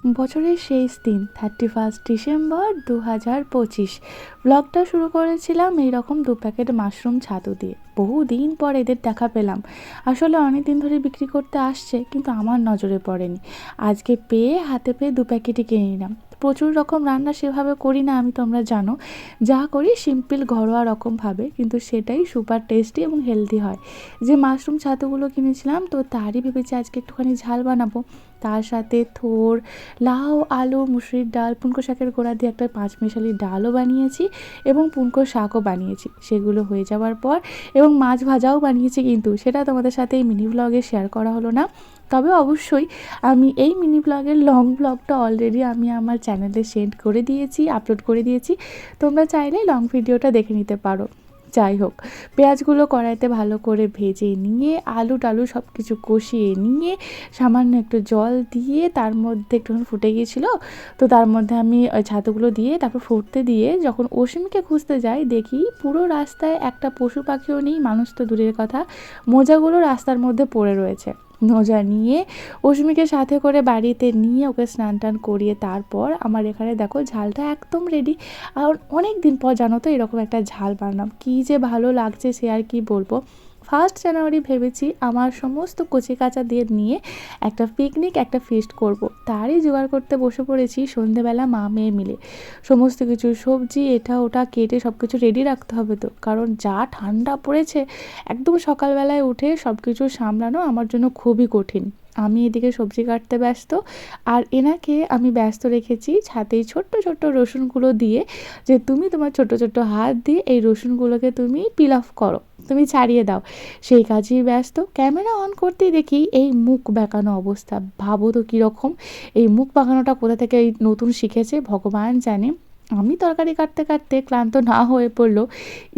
বছরের শেষ দিন 31 ডিসেম্বর 2025। ব্লগটা শুরু করেছিলাম এইরকম 2 প্যাকেট মাশরুম ছাতু দিয়ে। বহুদিন পর এদের দেখা পেলাম। আসলে অনেক দিন ধরে বিক্রি করতে আসছে, কিন্তু আমার নজরে পড়েনি। আজকে হাতে পেয়ে 2 প্যাকেটই কিনে নিলাম। প্রচুর রকম রান্না সেভাবে করি না আমি, তোমরা জানো। যা করি সিম্পল ঘরোয়া রকমভাবে, কিন্তু সেটাই সুপার টেস্টি এবং হেলদি হয়। যে মাশরুম ছাতুগুলো কিনেছিলাম, তো তারই ভেবেছি আজকে একটুখানি ঝাল বানাবো। তার সাথে থোড়, লাউ, আলু, মুসুরির ডাল, পুনকো শাকের গোড়া দিয়ে একটা পাঁচমিশালি ডালও বানিয়েছি এবং পুনকো শাকও বানিয়েছি। সেগুলো হয়ে যাওয়ার পর এবং মাছ ভাজাও বানিয়েছি, কিন্তু সেটা তোমাদের সাথে এই মিনি ব্লগে শেয়ার করা হলো না। তবে অবশ্যই আমি এই মিনি ব্লগের লং ব্লগটা অলরেডি আমি আমার চ্যানেলে সেন্ড করে দিয়েছি, আপলোড করে দিয়েছি। তোমরা চাইলে লং ভিডিওটা দেখে নিতে পারো। যাই হোক, পেঁয়াজগুলো কড়াইতে ভালো করে ভেজে নিয়ে আলু টালু সব কিছু কষিয়ে নিয়ে সামান্য একটু জল দিয়ে তার মধ্যে একটুখানি ফুটে গিয়েছিলো, তো তার মধ্যে আমি ওই ছাতুগুলো দিয়ে তারপর ফুটতে দিয়ে যখন অসীমকে খুঁজতে যাই, দেখি পুরো রাস্তায় একটা পশু পাখিও নেই, মানুষ তো দূরের কথা, মোজাগুলো রাস্তার মধ্যে পড়ে রয়েছে। মোজা নিয়ে অসীমিকে সাথে করে বাড়িতে নিয়ে ওকে স্নান টান করিয়ে তারপর আমার এখানে দেখো ঝালটা একদম রেডি। আর অনেক দিন পর জানো তো এরকম একটা ঝাল বানালাম, কী যে ভালো লাগছে সে আর কি বলবো। 1 জানুয়ারি ভেবেছি আমার সমস্ত কচি কাঁচা দিয়ে নিয়ে একটা পিকনিক, একটা ফিস্ট করব। তারই জোগাড় করতে বসে পড়েছি সন্ধেবেলা মা মেয়ে মিলে। সমস্ত কিছু সবজি এটা ওটা কেটে সব কিছু রেডি রাখতে হবে, তো কারণ যা ঠান্ডা পড়েছে একদম সকালবেলায় উঠে সব কিছু সামলানো আমার জন্য খুবই কঠিন। আমি এদিকে সবজি কাটতে ব্যস্ত, আর এনাকে আমি ব্যস্ত রেখেছি ছাতেই ছোট্ট ছোট্ট রসুনগুলো দিয়ে, যে তুমি তোমার ছোট ছোট্ট হাত দিয়ে এই রসুনগুলোকে তুমি পিল অফ করো, তুমি ছাড়িয়ে দাও। সেই কাজেই ব্যস্ত। ক্যামেরা অন করতেই দেখি এই মুখ বেঁকানো অবস্থা। ভাবো তো কীরকম, এই মুখ বাঁকানোটা কোথা থেকে এই নতুন শিখেছে ভগবান জানে। আমি তরকারি কাটতে কাটতে ক্লান্ত না হয়ে পড়লো,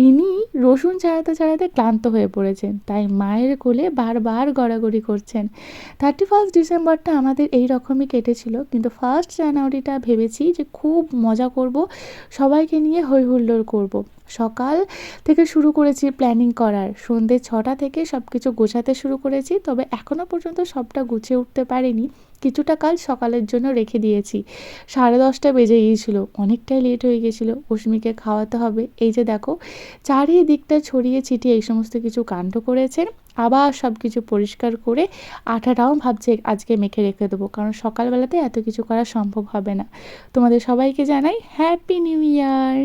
ইনি রসুন ছাড়াতে ছাড়াতে ক্লান্ত হয়ে পড়েছেন, তাই মায়ের কোলে বারবার গড়াগড়ি করছেন। 31 ডিসেম্বরটা আমাদের এই রকমই কেটেছিল, কিন্তু 1 জানুয়ারিটা ভেবেছি যে খুব মজা করব, সবাইকে নিয়ে হই হুল্লোড় করব। সকাল থেকে শুরু করেছি প্ল্যানিং করার, সন্ধ্যে 6টা থেকে সব কিছু গোছাতে শুরু করেছি, তবে এখনও পর্যন্ত সবটা গুছিয়ে উঠতে পারিনি। কিছুটা কাজ সকালের জন্য রেখে দিয়েছি। 10:30 বেজে গিয়েছিল, অনেকটাই লেট হয়ে গেছিলো। অস্মিকে খাওয়াতে হবে। এই যে দেখো চারিদিকটা ছড়িয়ে ছিটিয়ে এই সমস্ত কিছু কাণ্ড করেছেন। আবার সব কিছু পরিষ্কার করে আটাটাও ভাবছি আজকে মেখে রেখে দেবো, কারণ সকালবেলাতে এত কিছু করা সম্ভব হবে না। তোমাদের সবাইকে জানাই হ্যাপি নিউ ইয়ার।